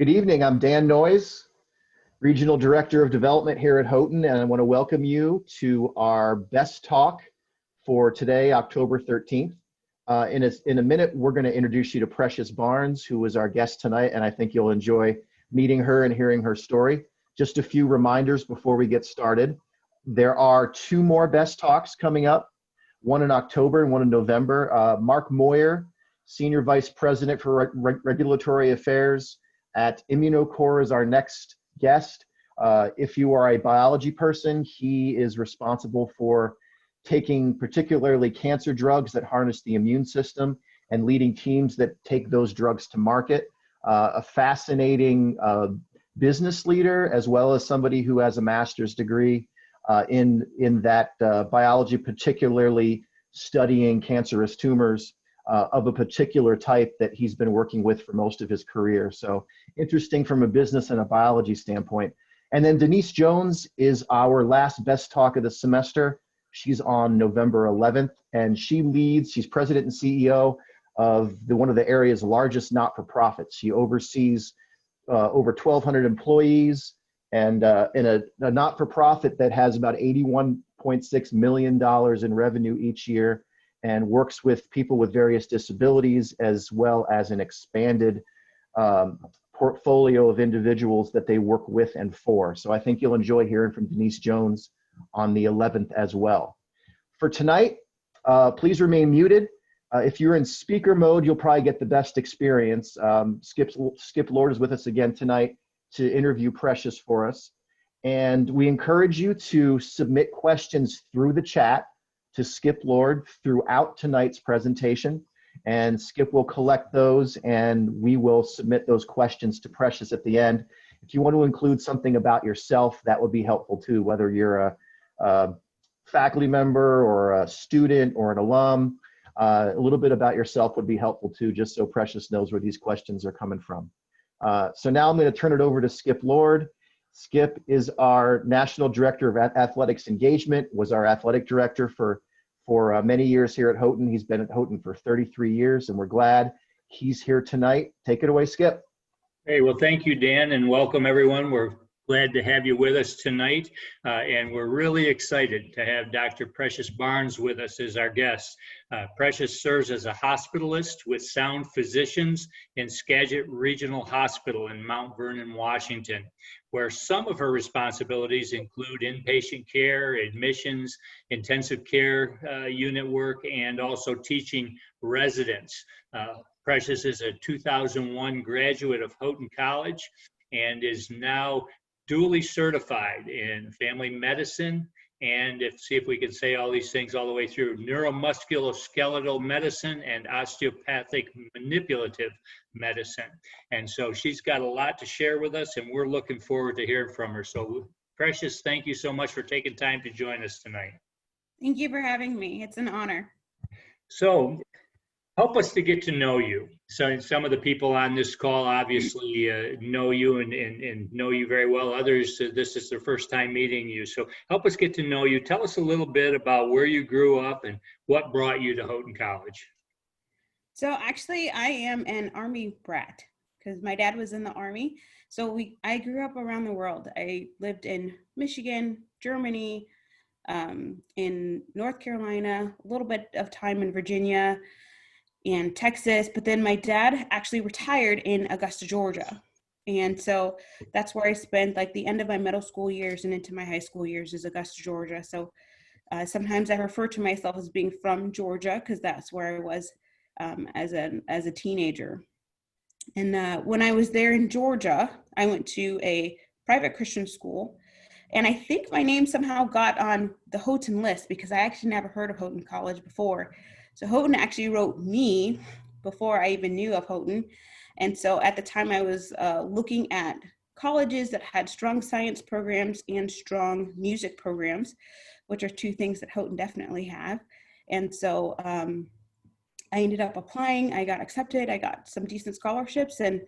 Good evening. I'm Dan Noyes, Regional Director of Development here at Houghton, and I want to welcome you to our best talk for today, October 13th. In a minute, we're going to introduce you to Precious Barnes, who is our guest tonight, and I think you'll enjoy meeting her and hearing her story. Just a few reminders before we get started. There are two more best talks coming up, one in October and one in November. Mark Moyer, Senior Vice President for Regulatory Affairs at Immunocore, is our next guest. If you are a biology person, he is responsible for taking particularly cancer drugs that harness the immune system and leading teams that take those drugs to market. A fascinating business leader, as well as somebody who has a master's degree in that biology, particularly studying cancerous tumors of a particular type that he's been working with for most of his career. So interesting from a business and a biology standpoint. And then Denise Jones is our last best talk of the semester. She's on November 11th, and she's president and CEO of one of the area's largest not-for-profits. She oversees over 1,200 employees and in a not-for-profit that has about $81.6 million in revenue each year, and works with people with various disabilities, as well as an expanded portfolio of individuals that they work with and for. So I think you'll enjoy hearing from Denise Jones on the 11th as well. For tonight, please remain muted. If you're in speaker mode, you'll probably get the best experience. Skip Lord is with us again tonight to interview Precious for us. And we encourage you to submit questions through the chat to Skip Lord throughout tonight's presentation, and Skip will collect those and we will submit those questions to Precious at the end. If you want to include something about yourself, that would be helpful too, whether you're a faculty member or a student or an alum. A little bit about yourself would be helpful too, just so Precious knows where these questions are coming from. So now I'm going to turn it over to Skip Lord. Skip is our National Director of Athletics Engagement, was our athletic director for many years here at Houghton. He's been at Houghton for 33 years, and we're glad he's here tonight. Take it away, Skip. Hey, well, thank you, Dan, and welcome everyone. We're glad to have you with us tonight, and we're really excited to have Dr. Precious Barnes with us as our guest. Precious serves as a hospitalist with Sound Physicians in Skagit Regional Hospital in Mount Vernon, Washington, where some of her responsibilities include inpatient care, admissions, intensive care unit work, and also teaching residents. Precious is a 2001 graduate of Houghton College and is now duly certified in family medicine and see if we can say all these things all the way through, neuromusculoskeletal medicine and osteopathic manipulative medicine. And so she's got a lot to share with us, and we're looking forward to hearing from her. So Precious, thank you so much for taking time to join us tonight. Thank you for having me. It's an honor. So help us to get to know you. So some of the people on this call obviously know you and know you very well. Others, this is their first time meeting you. So help us get to know you. Tell us a little bit about where you grew up and what brought you to Houghton College. So actually, I am an Army brat because my dad was in the Army. So I grew up around the world. I lived in Michigan, Germany, in North Carolina, a little bit of time in Virginia, and Texas, but then my dad actually retired in Augusta, Georgia. And so that's where I spent like the end of my middle school years and into my high school years is Augusta, Georgia. So sometimes I refer to myself as being from Georgia because that's where I was as a teenager. And when I was there in Georgia, I went to a private Christian school. And I think my name somehow got on the Houghton list because I actually never heard of Houghton College before. So Houghton actually wrote me before I even knew of Houghton. And so at the time I was looking at colleges that had strong science programs and strong music programs, which are two things that Houghton definitely have. And so I ended up applying, I got accepted, I got some decent scholarships and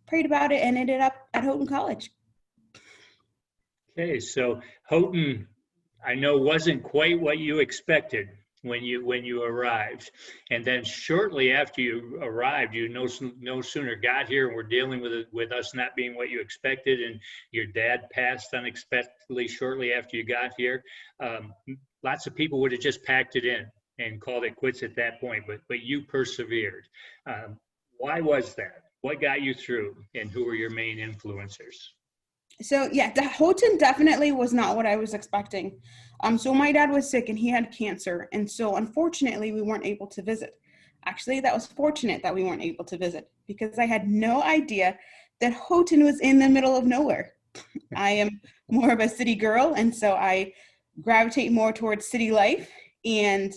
prayed about it and ended up at Houghton College. Okay, so Houghton, I know wasn't quite what you expected. when you arrived. And then shortly after you arrived, you no sooner got here and were dealing with us not being what you expected, and your dad passed unexpectedly shortly after you got here. Lots of people would have just packed it in and called it quits at that point, but you persevered. Why was that? What got you through, and who were your main influencers? So yeah, the Houghton definitely was not what I was expecting. So my dad was sick and he had cancer. And so unfortunately we weren't able to visit. Actually, that was fortunate that we weren't able to visit because I had no idea that Houghton was in the middle of nowhere. I am more of a city girl. And so I gravitate more towards city life. And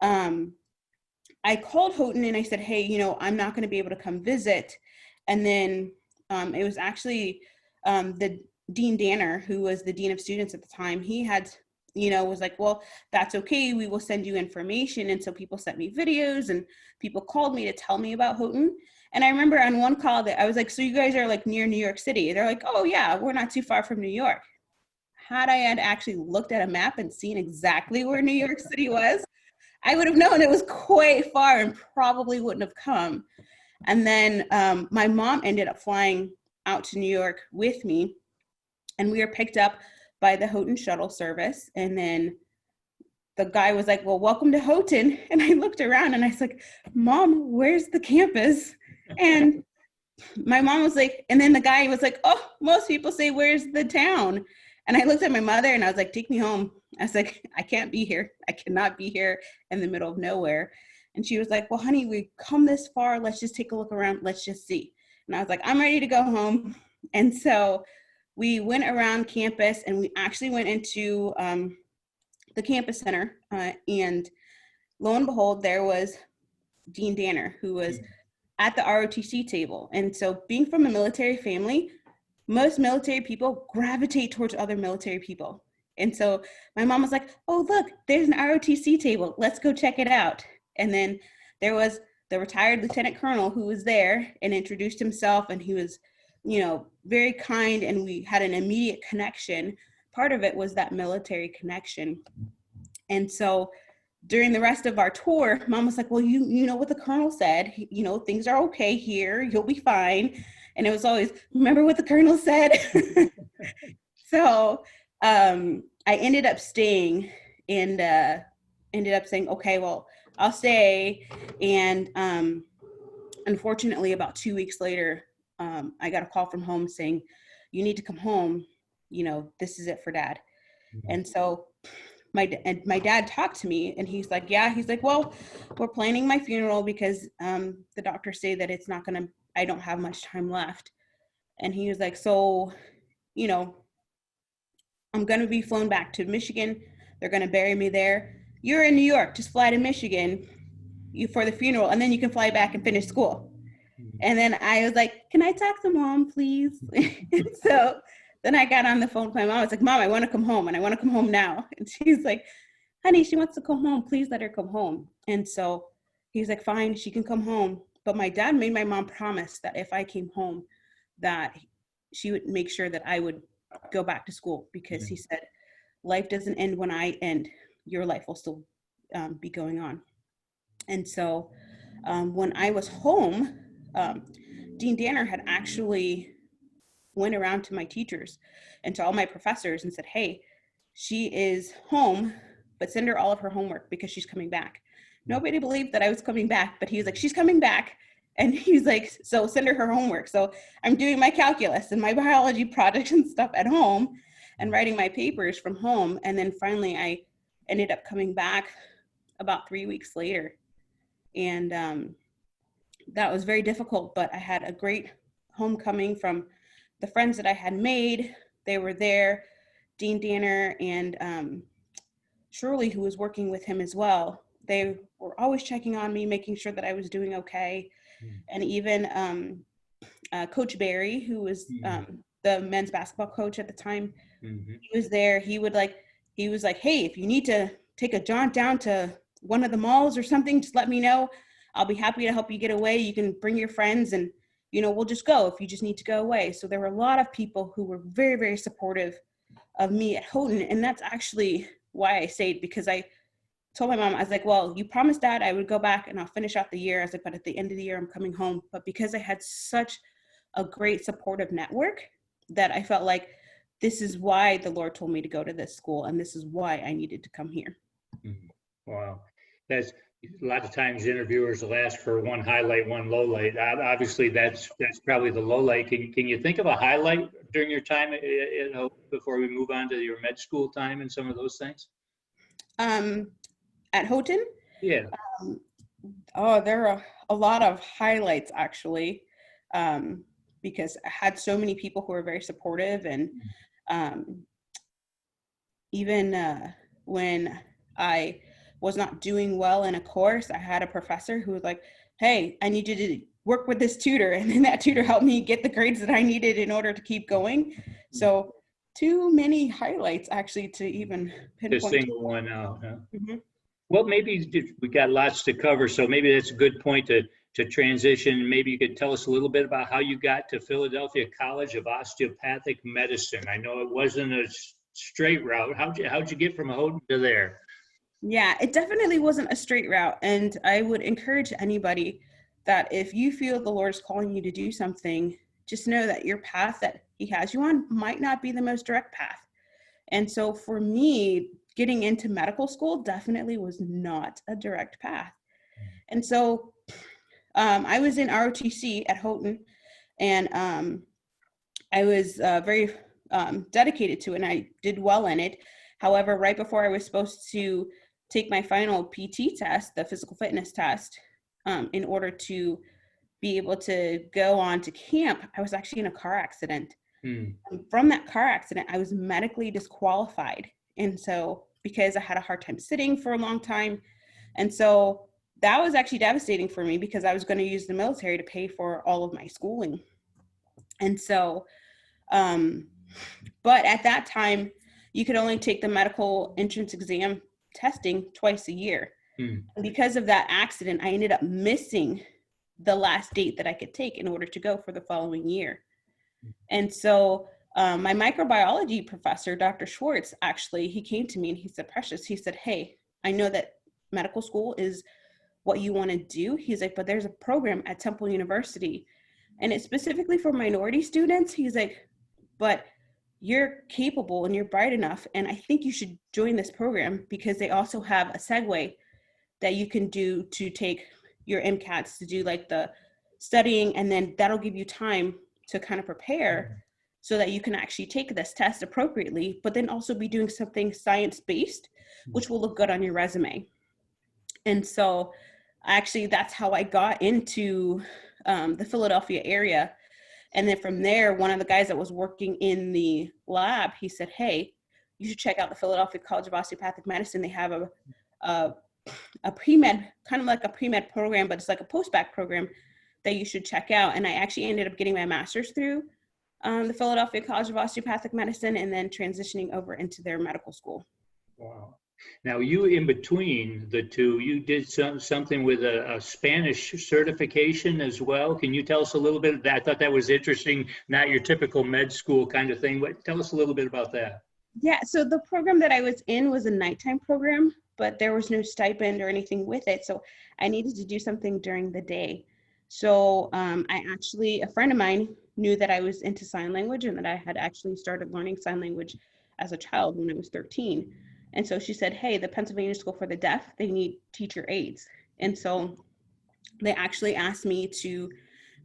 I called Houghton and I said, hey, I'm not going to be able to come visit. And then it was actually the Dean Danner, who was the Dean of Students at the time. He had, was like, well, that's okay. We will send you information. And so people sent me videos and people called me to tell me about Houghton. And I remember on one call that I was like, so you guys are like near New York City? They're like, oh yeah, we're not too far from New York. Had I had actually looked at a map and seen exactly where New York City was, I would have known it was quite far and probably wouldn't have come. And then my mom ended up flying out to New York with me, and we were picked up by the Houghton shuttle service. And then the guy was like, well, welcome to Houghton. And I looked around and I was like, Mom, where's the campus? And my mom was like, and then the guy was like, oh, most people say, where's the town? And I looked at my mother and I was like, take me home. I was like, I can't be here. I cannot be here in the middle of nowhere. And she was like, well, honey, we've come this far. Let's just take a look around. Let's just see. And I was like, I'm ready to go home. And so we went around campus and we actually went into the campus center. And lo and behold, there was Dean Danner, who was at the ROTC table. And so being from a military family, most military people gravitate towards other military people. And so my mom was like, oh, look, there's an ROTC table. Let's go check it out. And then there was the retired lieutenant colonel who was there and introduced himself. And he was, very kind. And we had an immediate connection. Part of it was that military connection. And so during the rest of our tour, Mom was like, well, you know what the colonel said, things are okay here. You'll be fine. And it was always, remember what the colonel said? So I ended up staying and ended up saying, okay, well, I'll stay. And unfortunately, about 2 weeks later, I got a call from home saying, you need to come home. This is it for Dad. Mm-hmm. And so my dad talked to me and he's like, well, we're planning my funeral because the doctors say that I don't have much time left. And he was like, so, I'm going to be flown back to Michigan. They're going to bury me there. You're in New York, just fly to Michigan for the funeral. And then you can fly back and finish school. And then I was like, can I talk to Mom, please? So then I got on the phone with my mom. I was like, Mom, I want to come home and I want to come home now. And she's like, honey, she wants to come home. Please let her come home. And so he's like, fine, she can come home. But my dad made my mom promise that if I came home, that she would make sure that I would go back to school because he said, life doesn't end when I end. Your life will still be going on. And so when I was home, Dean Danner had actually went around to my teachers and to all my professors and said, hey, she is home, but send her all of her homework because she's coming back. Nobody believed that I was coming back, but he was like, she's coming back. And he's like, so send her homework. So I'm doing my calculus and my biology projects and stuff at home and writing my papers from home. And then finally I ended up coming back about 3 weeks later. And that was very difficult, but I had a great homecoming from the friends that I had made. They were there, Dean Danner and Shirley, who was working with him as well. They were always checking on me, making sure that I was doing okay. And even Coach Barry, who was the men's basketball coach at the time, he was there. He was like, hey, if you need to take a jaunt down to one of the malls or something, just let me know. I'll be happy to help you get away. You can bring your friends and, we'll just go if you just need to go away. So there were a lot of people who were very, very supportive of me at Houghton. And that's actually why I stayed, because I told my mom, I was like, well, you promised Dad I would go back and I'll finish out the year. I was like, but at the end of the year, I'm coming home. But because I had such a great supportive network that I felt like this is why the Lord told me to go to this school, and this is why I needed to come here. Wow. That's a lot of times interviewers will ask for one highlight, one low light. Obviously, that's probably the low light. Can you think of a highlight during your time at Hope before we move on to your med school time and some of those things? At Houghton? Yeah. There are a lot of highlights actually, because I had so many people who were very supportive, and even when I was not doing well in a course, I had a professor who was like, hey, I need you to work with this tutor. And then that tutor helped me get the grades that I needed in order to keep going. So too many highlights actually to even pinpoint. To single one out, huh? Mm-hmm. Well, maybe we got lots to cover, so maybe that's a good point to transition. Maybe you could tell us a little bit about how you got to Philadelphia College of Osteopathic Medicine. I know it wasn't a straight route. How'd you get from Houghton to there? Yeah, it definitely wasn't a straight route. And I would encourage anybody that if you feel the Lord is calling you to do something, just know that your path that He has you on might not be the most direct path. And so for me, getting into medical school definitely was not a direct path. And so I was in ROTC at Houghton, and I was very dedicated to it, and I did well in it. However, right before I was supposed to take my final PT test, the physical fitness test, in order to be able to go on to camp, I was actually in a car accident. From that car accident, I was medically disqualified. And so because I had a hard time sitting for a long time. And so that was actually devastating for me because I was going to use the military to pay for all of my schooling. And so, but at that time, you could only take the medical entrance exam testing twice a year. And because of that accident, I ended up missing the last date that I could take in order to go for the following year. And so my microbiology professor, Dr. Schwartz, actually, he came to me and he said, Precious, he said, hey, I know that medical school is what you want to do. He's like, but there's a program at Temple University and it's specifically for minority students. He's like, but you're capable and you're bright enough. And I think you should join this program because they also have a segue that you can do to take your MCATs to do like the studying. And then that'll give you time to kind of prepare so that you can actually take this test appropriately, but then also be doing something science-based, which will look good on your resume. And so actually that's how I got into the Philadelphia area. And then from there, one of the guys that was working in the lab, he said, hey, you should check out the Philadelphia College of Osteopathic Medicine. They have a pre-med, kind of like a pre-med program, but it's like a post-bac program that you should check out. And I actually ended up getting my master's through the Philadelphia College of Osteopathic Medicine and then transitioning over into their medical school. Wow. Now you, in between the two, you did something with a Spanish certification as well. Can you tell us a little bit of that? I thought that was interesting, not your typical med school kind of thing. But tell us a little bit about that. Yeah, so the program that I was in was a nighttime program, but there was no stipend or anything with it. So I needed to do something during the day. So a friend of mine knew that I was into sign language and that I had actually started learning sign language as a child when I was 13. And so she said, hey, the Pennsylvania School for the Deaf, they need teacher aides. And so they actually asked me to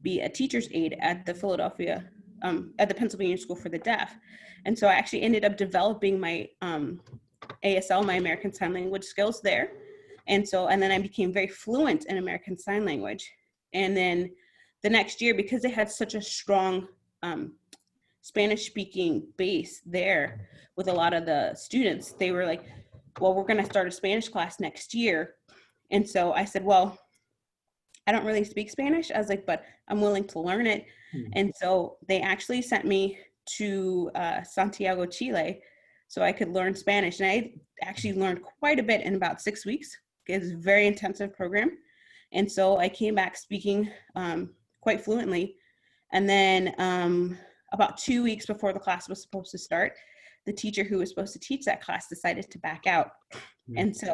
be a teacher's aide at the at the Pennsylvania School for the Deaf. And so I actually ended up developing my ASL, my American Sign Language skills there. And then I became very fluent in American Sign Language. And then the next year, because they had such a strong Spanish speaking base there with a lot of the students, they were like, well, we're going to start a Spanish class next year. And so I said, well, I don't really speak Spanish. I was like, but I'm willing to learn it. And so they actually sent me to Santiago, Chile, so I could learn Spanish. And I actually learned quite a bit in about 6 weeks. It's a very intensive program. And so I came back speaking quite fluently. And then about 2 weeks before the class was supposed to start, the teacher who was supposed to teach that class decided to back out. And so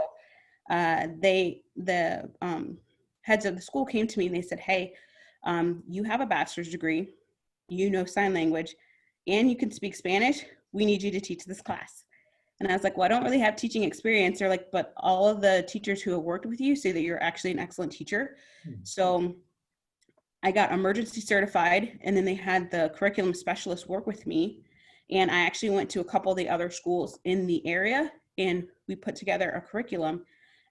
the heads of the school came to me and they said, hey, you have a bachelor's degree, you know sign language, and you can speak Spanish. We need you to teach this class. And I was like, well, I don't really have teaching experience. They're like, but all of the teachers who have worked with you say that you're actually an excellent teacher. So I got emergency certified, and then they had the curriculum specialist work with me. And I actually went to a couple of the other schools in the area, and we put together a curriculum.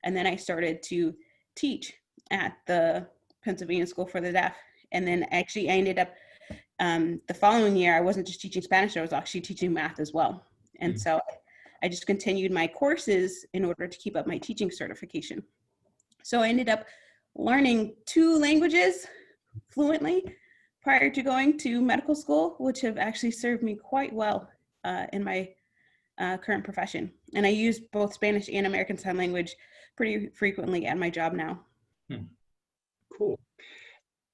And then I started to teach at the Pennsylvania School for the Deaf. And then actually I ended up, the following year, I wasn't just teaching Spanish, I was actually teaching math as well. And so I just continued my courses in order to keep up my teaching certification. So I ended up learning 2 languages fluently prior to going to medical school, which have actually served me quite well in my current profession. And I use both Spanish and American Sign Language pretty frequently at my job now. Cool.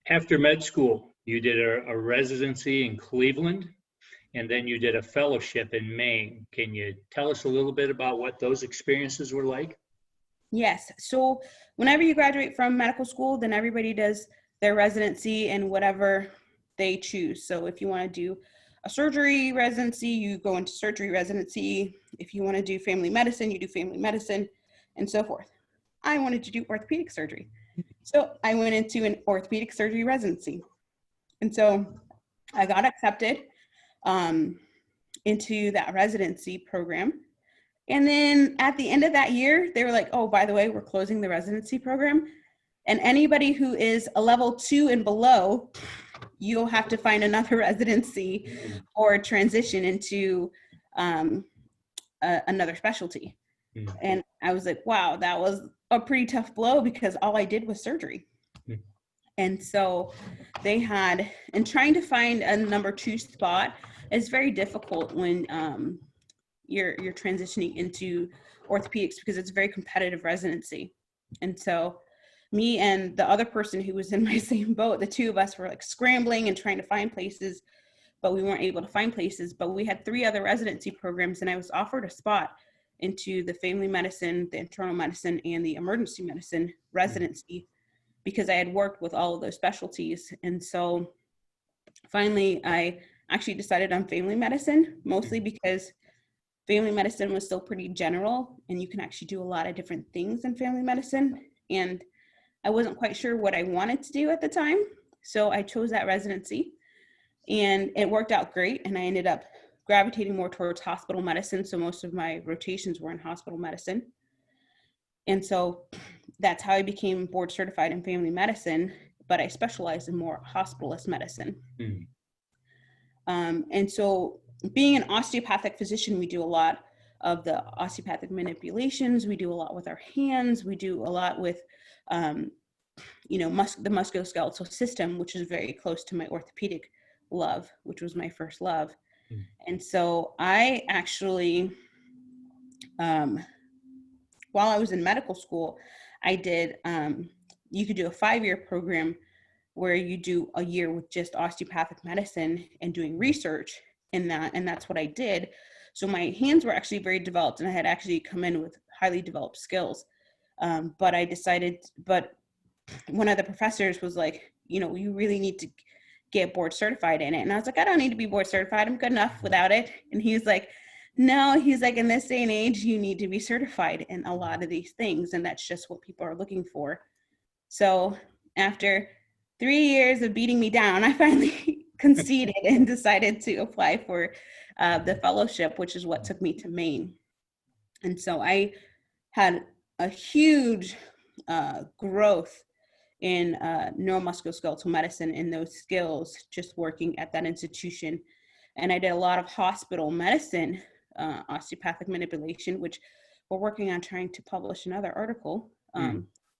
After med school, you did a residency in Cleveland, and then you did a fellowship in Maine. Can you tell us a little bit about what those experiences were like? Yes. So whenever you graduate from medical school, then everybody does their residency in whatever they choose. So if you want to do a surgery residency, you go into surgery residency. If you want to do family medicine, you do family medicine, and so forth. I wanted to do orthopedic surgery. So I went into an orthopedic surgery residency. And so I got accepted into that residency program. And then at the end of that year, they were like, oh, by the way, we're closing the residency program. And anybody who is a level 2 and below, you'll have to find another residency or transition into another specialty. And I was like, wow, that was a pretty tough blow because all I did was surgery. And so they had, and trying to find a number 2 spot is very difficult when you're transitioning into orthopedics because it's a very competitive residency. And so me and the other person who was in my same boat, the 2 of us were like scrambling and trying to find places, but we weren't able to find places. But we had 3 other residency programs, and I was offered a spot into the family medicine, the internal medicine, and the emergency medicine residency because I had worked with all of those specialties. And so finally, I actually decided on family medicine, mostly because family medicine was still pretty general, and you can actually do a lot of different things in family medicine. And I wasn't quite sure what I wanted to do at the time. So I chose that residency, and it worked out great. And I ended up gravitating more towards hospital medicine. So most of my rotations were in hospital medicine. And so that's how I became board certified in family medicine, but I specialized in more hospitalist medicine. And so being an osteopathic physician, we do a lot of the osteopathic manipulations. We do a lot with our hands. We do a lot with, the musculoskeletal system, which is very close to my orthopedic love, which was my first love. And so I actually, while I was in medical school, I did, you could do a 5-year program where you do a year with just osteopathic medicine and doing research in that. And that's what I did. So my hands were actually very developed, and I had actually come in with highly developed skills. But one of the professors was like, you really need to get board certified in it. And I was like, I don't need to be board certified. I'm good enough without it. And he's like, no, he's like, in this day and age, you need to be certified in a lot of these things. And that's just what people are looking for. So after 3 years of beating me down, I finally conceded and decided to apply for the fellowship, which is what took me to Maine. And so I had a huge growth in neuromusculoskeletal medicine and those skills just working at that institution. And I did a lot of hospital medicine, osteopathic manipulation, which we're working on trying to publish another article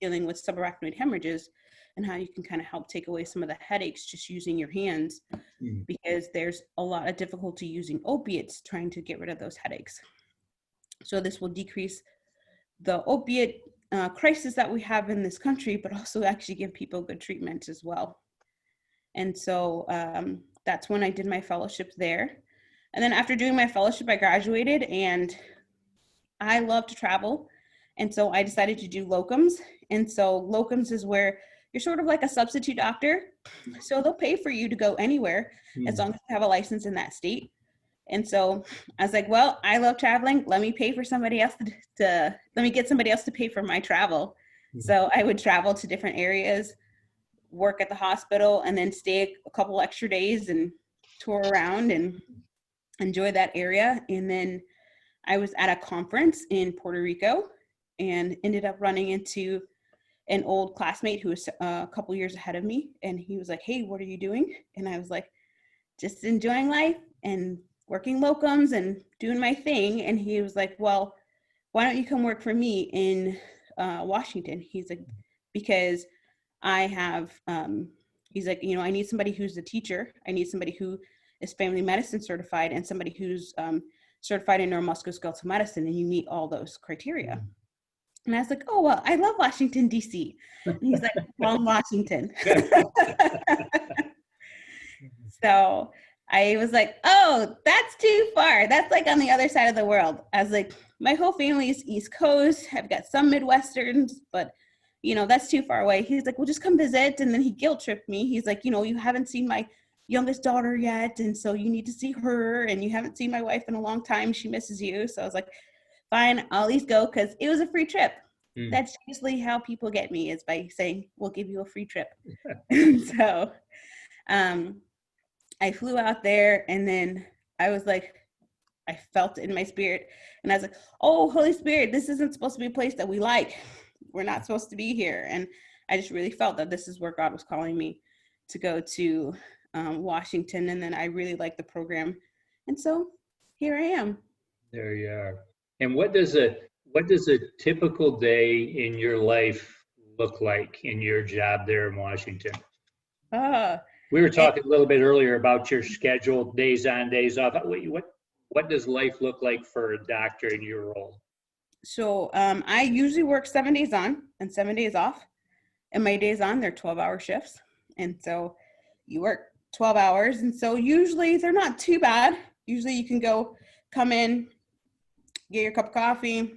dealing with subarachnoid hemorrhages and how you can kind of help take away some of the headaches just using your hands, because there's a lot of difficulty using opiates trying to get rid of those headaches. So this will decrease the opiate crisis that we have in this country, but also actually give people good treatment as well. And so that's when I did my fellowship there. And then after doing my fellowship, I graduated, and I love to travel. And so I decided to do locums. And so locums is where you're sort of like a substitute doctor. So they'll pay for you to go anywhere as long as you have a license in that state. And so I was like, well, I love traveling. Let me pay for somebody else let me get somebody else to pay for my travel. So I would travel to different areas, work at the hospital, and then stay a couple extra days and tour around and enjoy that area. And then I was at a conference in Puerto Rico and ended up running into an old classmate who was a couple years ahead of me. And he was like, hey, what are you doing? And I was like, just enjoying life and working locums and doing my thing. And he was like, well, why don't you come work for me in Washington? He's like, because I have, he's like, I need somebody who's a teacher. I need somebody who is family medicine certified and somebody who's certified in neuromusculoskeletal medicine, and you meet all those criteria. And I was like, oh, well, I love Washington, D.C. And he's like, wrong Washington. So I was like, oh, that's too far. That's like on the other side of the world. I was like, my whole family is East Coast. I've got some Midwesterns, but that's too far away. He's like, well, just come visit. And then he guilt tripped me. He's like, you haven't seen my youngest daughter yet. And so you need to see her. And you haven't seen my wife in a long time. She misses you. So I was like, fine, I'll at least go because it was a free trip. That's usually how people get me, is by saying, we'll give you a free trip. So I flew out there, and then I was like, I felt it in my spirit. And I was like, oh, Holy Spirit, this isn't supposed to be a place that we like. We're not supposed to be here. And I just really felt that this is where God was calling me to go to Washington. And then I really liked the program. And so here I am. There you are. And what does a typical day in your life look like in your job there in Washington? We were talking a little bit earlier about your schedule, days on, days off. What does life look like for a doctor in your role? So I usually work 7 days on and 7 days off. And my days on, they're 12-hour shifts. And so you work 12 hours. And so usually they're not too bad. Usually you can come in, get your cup of coffee,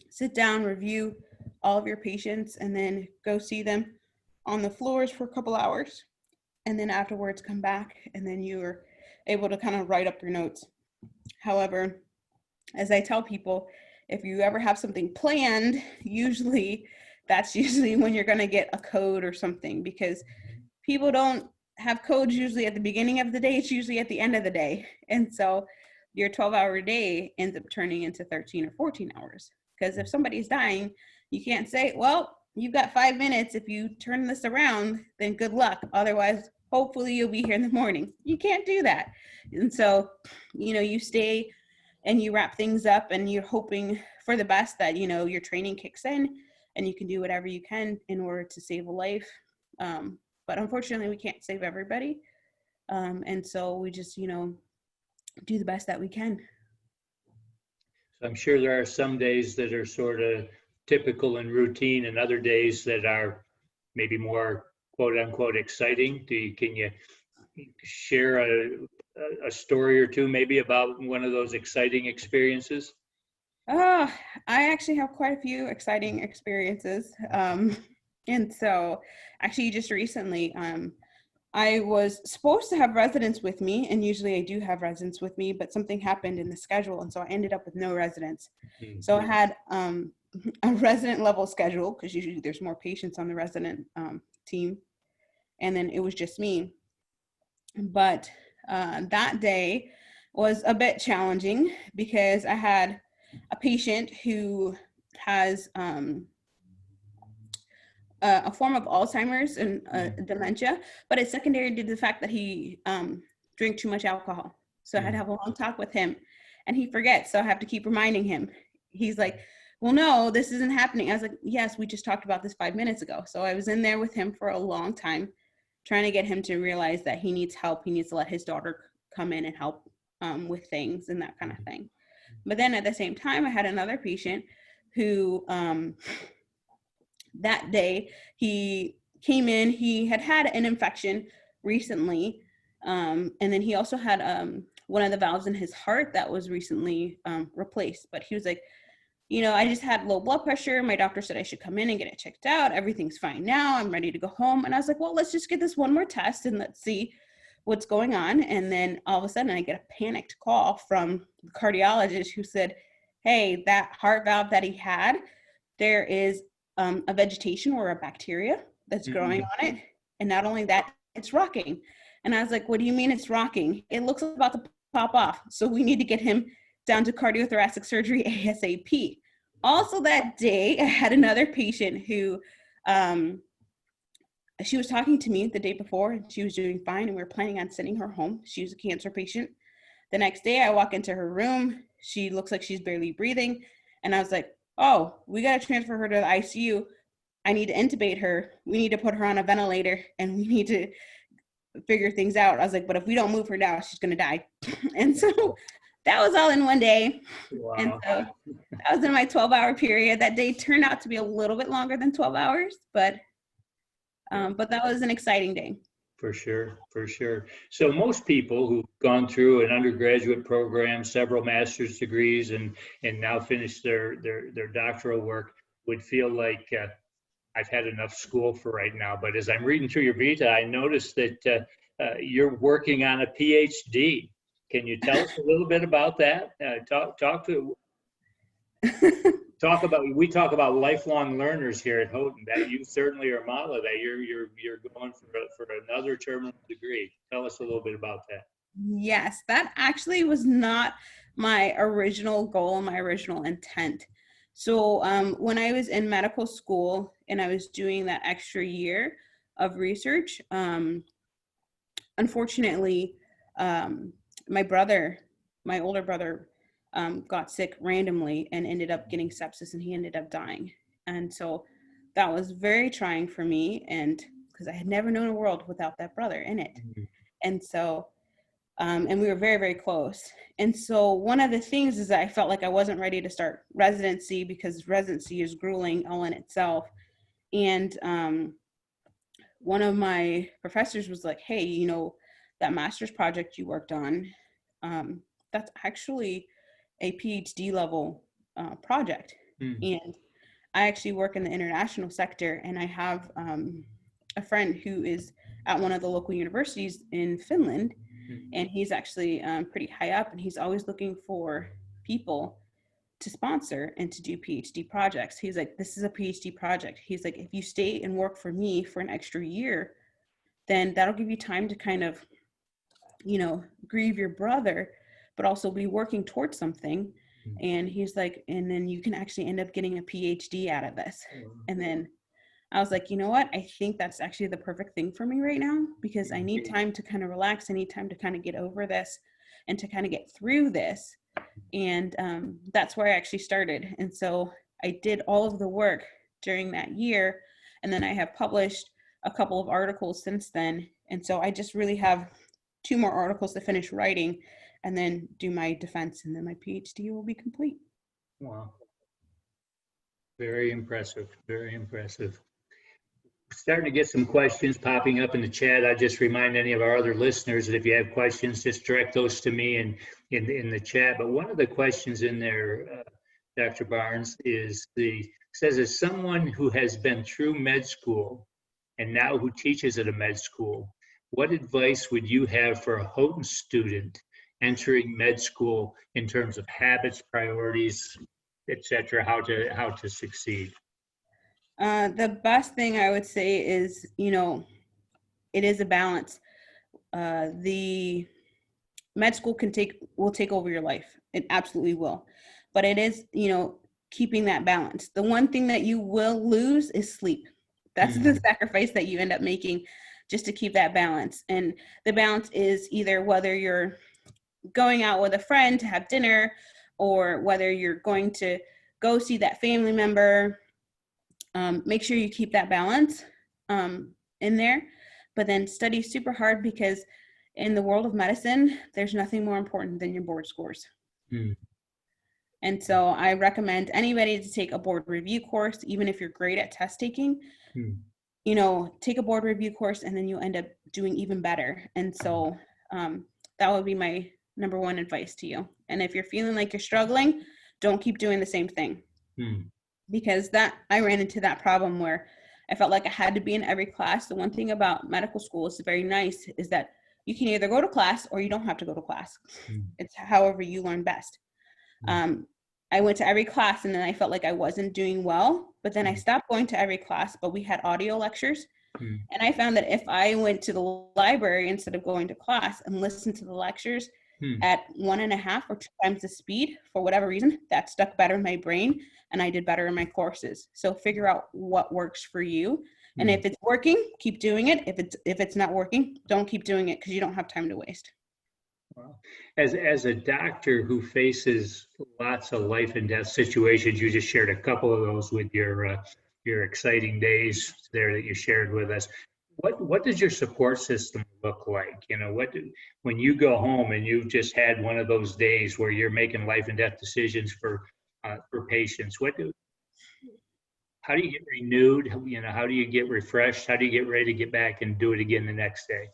sit down, review all of your patients, and then go see them on the floors for a couple hours. And then afterwards come back, and then you're able to kind of write up your notes. However, as I tell people, if you ever have something planned, that's usually when you're going to get a code or something, because people don't have codes usually at the beginning of the day. It's usually at the end of the day. And so your 12-hour day ends up turning into 13 or 14 hours. Because if somebody's dying, you can't say, well, you've got 5 minutes. If you turn this around, then good luck. Otherwise, hopefully you'll be here in the morning. You can't do that. And so, you stay and you wrap things up, and you're hoping for the best that, your training kicks in and you can do whatever you can in order to save a life. But unfortunately, we can't save everybody. And so we just, do the best that we can. So I'm sure there are some days that are sort of typical and routine, and other days that are maybe more quote unquote exciting. Can you share a story or two maybe about one of those exciting experiences? I actually have quite a few exciting experiences. And so actually just recently, I was supposed to have residents with me, and usually I do have residents with me, but something happened in the schedule, and so I ended up with no residents. Mm-hmm. So I had a resident level schedule, because usually there's more patients on the resident team, and then it was just me. But that day was a bit challenging because I had a patient who has a form of Alzheimer's and dementia, but it's secondary due to the fact that he drank too much alcohol. So I had to have a long talk with him, and he forgets. So I have to keep reminding him. He's like, well, no, this isn't happening. I was like, yes, we just talked about this 5 minutes ago. So I was in there with him for a long time, trying to get him to realize that he needs help. He needs to let his daughter come in and help with things and that kind of thing. But then at the same time, I had another patient who that day he came in, he had an infection recently. And then he also had one of the valves in his heart that was recently replaced. But he was like, I just had low blood pressure. My doctor said I should come in and get it checked out. Everything's fine now. I'm ready to go home. And I was like, well, let's just get this one more test and let's see what's going on. And then all of a sudden I get a panicked call from the cardiologist who said, hey, that heart valve that he had, there is a vegetation or a bacteria that's growing on it. And not only that, it's rocking. And I was like, what do you mean it's rocking? It looks about to pop off. So we need to get him down to cardiothoracic surgery ASAP. Also that day, I had another patient who, she was talking to me the day before and she was doing fine and we were planning on sending her home. She was a cancer patient. The next day I walk into her room. She looks like she's barely breathing. And I was like, oh, we got to transfer her to the ICU. I need to intubate her. We need to put her on a ventilator and we need to figure things out. I was like, but if we don't move her now, she's going to die. And so that was all in one day. Wow. And so that was in my 12-hour period. That day turned out to be a little bit longer than 12 hours, but that was an exciting day. For sure, for sure. So most people who've gone through an undergraduate program, several master's degrees, and now finished their doctoral work would feel like I've had enough school for right now. But as I'm reading through your vita, I noticed that you're working on a PhD. Can you tell us a little bit about that? We talk about lifelong learners here at Houghton. That you certainly are a model of that. You're going for another terminal degree. Tell us a little bit about that. Yes, that actually was not my original goal, my original intent. So when I was in medical school and I was doing that extra year of research, unfortunately, my older brother, got sick randomly and ended up getting sepsis and he ended up dying. And so that was very trying for me, and because I had never known a world without that brother in it. Mm-hmm. And so, and we were very, very close. And so one of the things is that I felt like I wasn't ready to start residency because residency is grueling all in itself. And one of my professors was like, hey, that master's project you worked on, that's actually a PhD level project. And I actually work in the international sector, and I have a friend who is at one of the local universities in Finland, and he's actually pretty high up, and he's always looking for people to sponsor and to do PhD projects. He's like, this is a PhD project. He's like, if you stay and work for me for an extra year, then that'll give you time to kind of, grieve your brother, but also be working towards something. And he's like, and then you can actually end up getting a PhD out of this. And then I was like, you know what? I think that's actually the perfect thing for me right now, because I need time to kind of relax. I need time to kind of get over this and to kind of get through this. And that's where I actually started. And so I did all of the work during that year. And then I have published a couple of articles since then. And so I just really have 2 more articles to finish writing and then do my defense, and then my PhD will be complete. Wow. Very impressive. Very impressive. Starting to get some questions popping up in the chat. I just remind any of our other listeners that if you have questions, just direct those to me in the chat. But one of the questions in there, Dr. Barnes, says, as someone who has been through med school and now who teaches at a med school, what advice would you have for a Houghton student entering med school in terms of habits, priorities, etc., how to succeed? The best thing I would say is, it is a balance. The med school will take over your life. It absolutely will. But it is, keeping that balance. The one thing that you will lose is sleep. That's the sacrifice that you end up making just to keep that balance. And the balance is either whether you're going out with a friend to have dinner, or whether you're going to go see that family member. Make sure you keep that balance in there, but then study super hard, because in the world of medicine, there's nothing more important than your board scores. And so I recommend anybody to take a board review course, even if you're great at test taking. Take a board review course, and then you'll end up doing even better. And so that would be my number one advice to you. And if you're feeling like you're struggling, don't keep doing the same thing. Hmm. because that I ran into that problem where I felt like I had to be in every class. The one thing about medical school is very nice is that you can either go to class or you don't have to go to class. Hmm. It's however you learn best. Um, I went to every class and then I felt like I wasn't doing well, but then I stopped going to every class, but we had audio lectures. Hmm. And I found that if I went to the library instead of going to class and listened to the lectures Hmm. at 1.5 or 2 times the speed, for whatever reason, that stuck better in my brain and I did better in my courses. So figure out what works for you. And if it's working, keep doing it. If it's not working, don't keep doing it because you don't have time to waste. Wow. As a doctor who faces lots of life and death situations, you just shared a couple of those with your exciting days there that you shared with us. What does your support system look like? You know, when you go home and you've just had one of those days where you're making life and death decisions for patients, how do you get renewed? You know, how do you get refreshed? How do you get ready to get back and do it again the next day?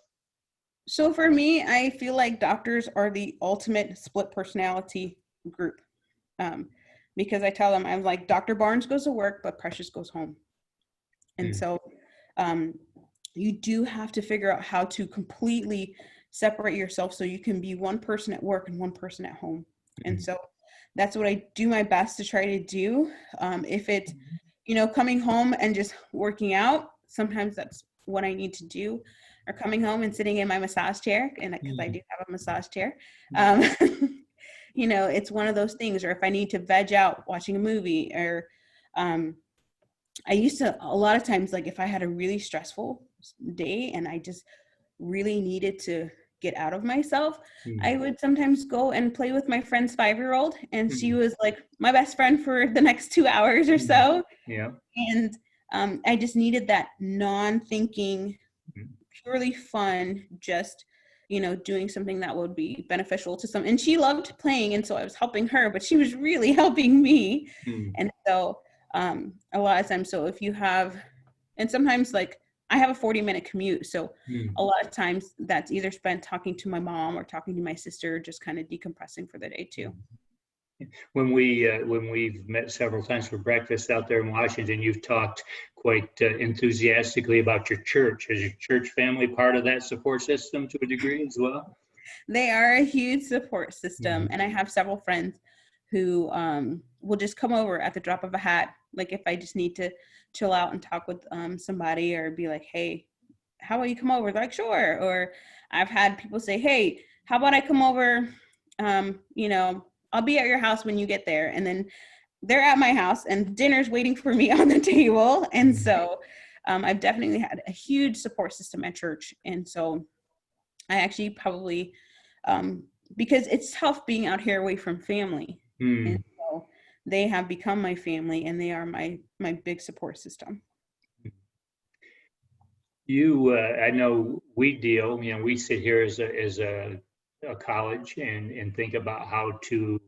So for me, I feel like doctors are the ultimate split personality group. Because I tell them, I'm like, Dr. Barnes goes to work, but Precious goes home. And so um, you do have to figure out how to completely separate yourself so you can be one person at work and one person at home. And so that's what I do my best to try to do. If it's, coming home and just working out, sometimes that's what I need to do, or coming home and sitting in my massage chair, and because I do have a massage chair. It's one of those things, or if I need to veg out watching a movie, or I used to, a lot of times, like if I had a really stressful day and I just really needed to get out of myself, I would sometimes go and play with my friend's 5-year-old, and she was like my best friend for the next 2 hours or so. Yeah. And I just needed that non-thinking, purely fun, just doing something that would be beneficial to some. And she loved playing, and so I was helping her, but she was really helping me. And so a lot of times, so if you have, and sometimes like I have a 40-minute commute, so a lot of times that's either spent talking to my mom or talking to my sister, just kind of decompressing for the day too. When we've met several times for breakfast out there in Washington, you've talked quite enthusiastically about your church. Is your church family part of that support system to a degree as well? They are a huge support system, and I have several friends who will just come over at the drop of a hat. Like if I just need to chill out and talk with somebody, or be like, hey, how about you come over? They're like, sure. Or I've had people say, hey, how about I come over? I'll be at your house when you get there. And then they're at my house and dinner's waiting for me on the table. And so I've definitely had a huge support system at church. And so I actually probably, because it's tough being out here away from family. And so they have become my family, and they are my big support system. I know we sit here as a college and think about how to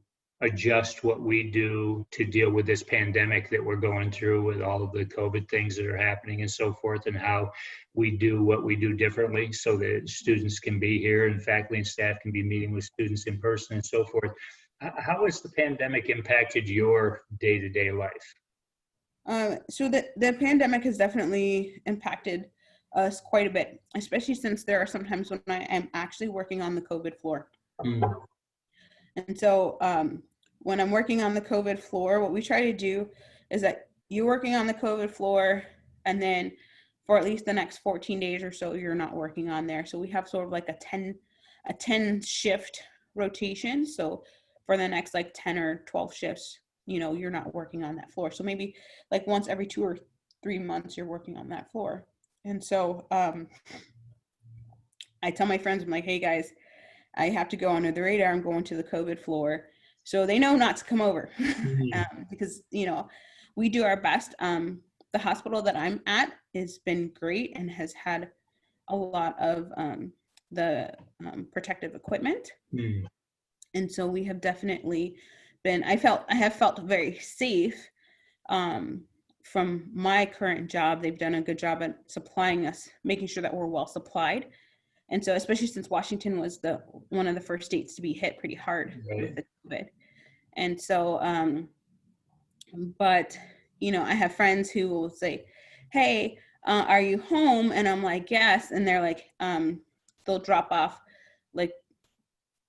adjust what we do to deal with this pandemic that we're going through, with all of the COVID things that are happening and so forth, and how we do what we do differently so that students can be here and faculty and staff can be meeting with students in person and so forth. How has the pandemic impacted your day-to-day life? So the pandemic has definitely impacted us quite a bit, especially since there are some times when I am actually working on the COVID floor. And so when I'm working on the COVID floor, what we try to do is that you're working on the COVID floor, and then for at least the next 14 days or so, you're not working on there. So we have sort of like a 10 shift rotation. So for the next like 10 or 12 shifts, you're not working on that floor. So maybe like once every 2 or 3 months, you're working on that floor. And so I tell my friends, I'm like, hey guys, I have to go under the radar. I'm going to the COVID floor. So they know not to come over because, we do our best. The hospital that I'm at has been great and has had a lot of the protective equipment. And so we have definitely been, I have felt very safe from my current job. They've done a good job at supplying us, making sure that we're well supplied. And so, especially since Washington was one of the first states to be hit pretty hard with the COVID. And so But, I have friends who will say, hey, are you home? And I'm like, yes. And they're like, they'll drop off like,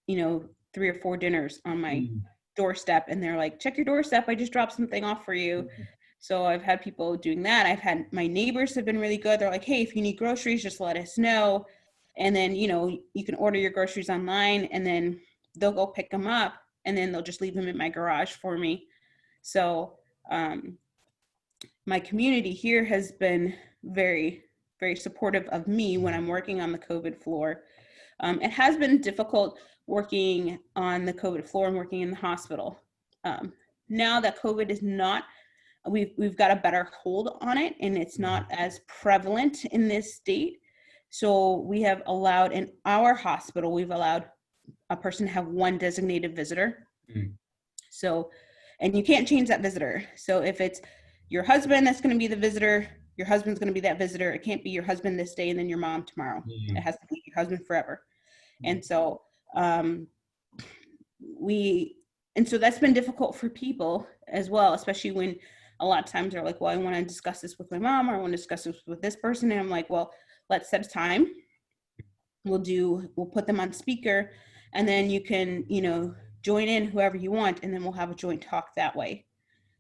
3 or 4 dinners on my doorstep. And they're like, check your doorstep. I just dropped something off for you. So I've had people doing that. I've had my neighbors have been really good. They're like, hey, if you need groceries, just let us know. And then, you can order your groceries online and then they'll go pick them up and then they'll just leave them in my garage for me. So my community here has been very, very supportive of me when I'm working on the COVID floor. It has been difficult working on the COVID floor and working in the hospital. Now that COVID is not, we've got a better hold on it and it's not as prevalent in this state. So we have allowed in our hospital, we've allowed a person to have one designated visitor. So, and you can't change that visitor. So if it's your husband that's going to be the visitor, your husband's going to be that visitor. It can't be your husband this day and then your mom tomorrow. It has to be your husband forever. And so so that's been difficult for people as well, especially when a lot of times they're like, well, I want to discuss this with my mom or I want to discuss this with this person. And I'm like, well, let's set a time. We'll put them on speaker and then you can, join in whoever you want. And then we'll have a joint talk that way.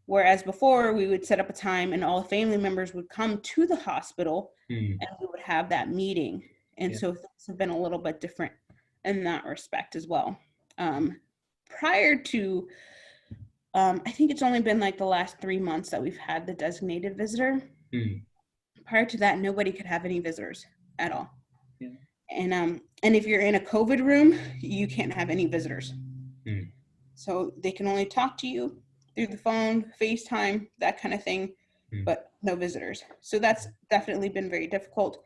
Whereas before we would set up a time and all the family members would come to the hospital and we would have that meeting. And so things have been a little bit different in that respect as well. Prior to, I think it's only been like the last 3 months that we've had the designated visitor. Prior to that, nobody could have any visitors at all. And if you're in a COVID room, you can't have any visitors. So they can only talk to you through the phone, FaceTime, that kind of thing, but no visitors. So that's definitely been very difficult,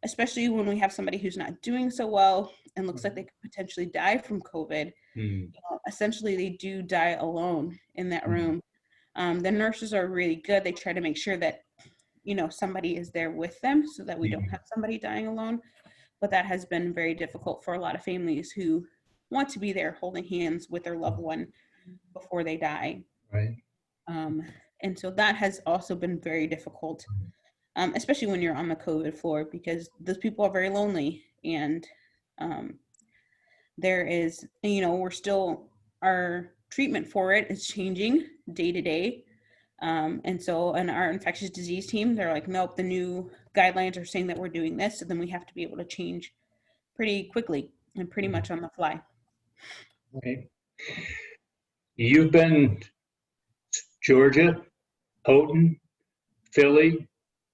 especially when we have somebody who's not doing so well and looks like they could potentially die from COVID. Essentially, they do die alone in that room. The nurses are really good. They try to make sure that, somebody is there with them so that we don't have somebody dying alone. But that has been very difficult for a lot of families who want to be there holding hands with their loved one before they die. Right. And so that has also been very difficult, especially when you're on the COVID floor, because those people are very lonely. And there is, we're still, our treatment for it is changing day to day. And so in our infectious disease team, they're like, nope, the new guidelines are saying that we're doing this. So then we have to be able to change pretty quickly and pretty much on the fly. Right. You've been Georgia, Houghton, Philly,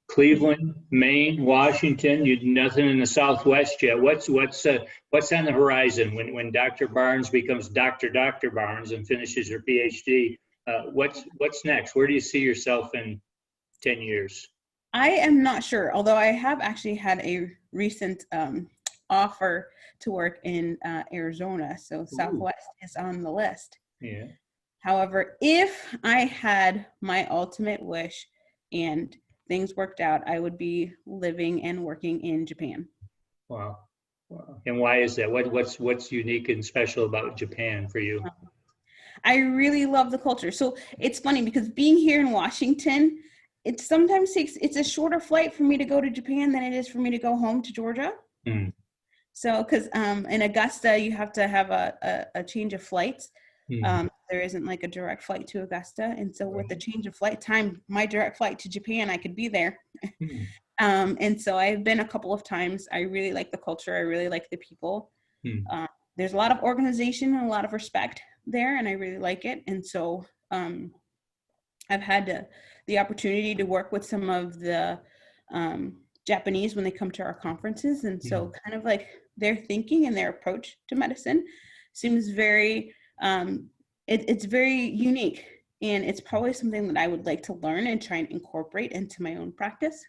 Cleveland, Maine, Washington. You nothing in the Southwest yet. What's on the horizon when Dr. Barnes becomes Dr. Barnes and finishes her PhD? What's next? Where do you see yourself in 10 years? I am not sure, although I have actually had a recent offer to work in Arizona. So Southwest is on the list. Yeah. However, if I had my ultimate wish and things worked out, I would be living and working in Japan. Wow. And why is that? What's unique and special about Japan for you? I really love the culture. So it's funny because being here in Washington, it sometimes it's a shorter flight for me to go to Japan than it is for me to go home to Georgia. So, because in Augusta, you have to have a change of flights. There isn't like a direct flight to Augusta. And so with the change of flight time, my direct flight to Japan, I could be there. And so I've been a couple of times. I really like the culture. I really like the people. There's a lot of organization and a lot of respect there, and I really like it. And so I've had the opportunity to work with some of the Japanese when they come to our conferences. And so kind of like their thinking and their approach to medicine seems very, it's very unique. And it's probably something that I would like to learn and try and incorporate into my own practice.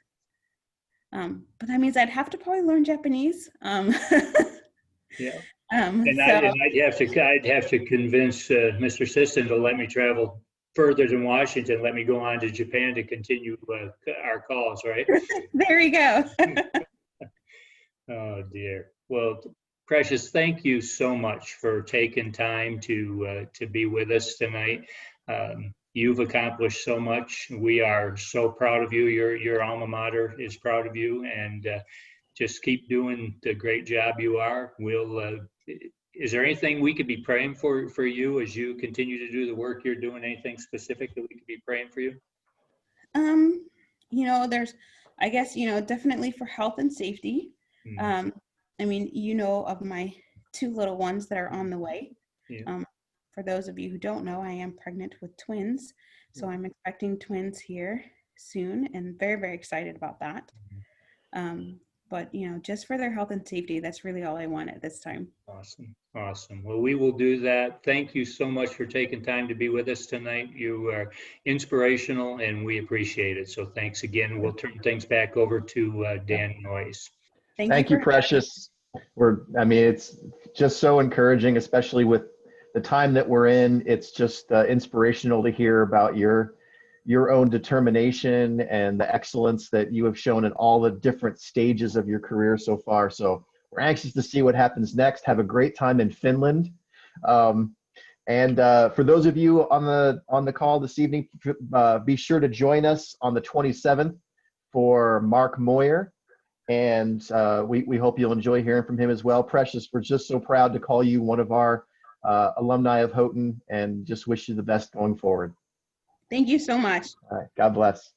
But that means I'd have to probably learn Japanese. Yeah. I'd have to convince Mr. Sisson to let me travel further than Washington, let me go on to Japan to continue our calls, right? There you go. Oh dear. Well, Precious, thank you so much for taking time to be with us tonight. You've accomplished so much. We are so proud of you. Your alma mater is proud of you, and just keep doing the great job you are. Is there anything we could be praying for you as you continue to do the work you're doing? Anything specific that we could be praying for you? Um, there's, I guess, definitely for health and safety. Mm. I mean, of my 2 little ones that are on the way. Yeah. For those of you who don't know, I am pregnant with twins. So I'm expecting twins here soon and very, very excited about that. But, just for their health and safety, that's really all I want at this time. Awesome. Awesome. Well, we will do that. Thank you so much for taking time to be with us tonight. You are inspirational and we appreciate it. So thanks again. We'll turn things back over to Dan Noyes. Thank you, Precious. It's just so encouraging, especially with the time that we're in. It's just inspirational to hear about your own determination and the excellence that you have shown in all the different stages of your career so far. So we're anxious to see what happens next. Have a great time in Finland. And for those of you on the call this evening, be sure to join us on the 27th for Mark Moyer. And we hope you'll enjoy hearing from him as well. Precious, we're just so proud to call you one of our alumni of Houghton and just wish you the best going forward. Thank you so much. All right. God bless.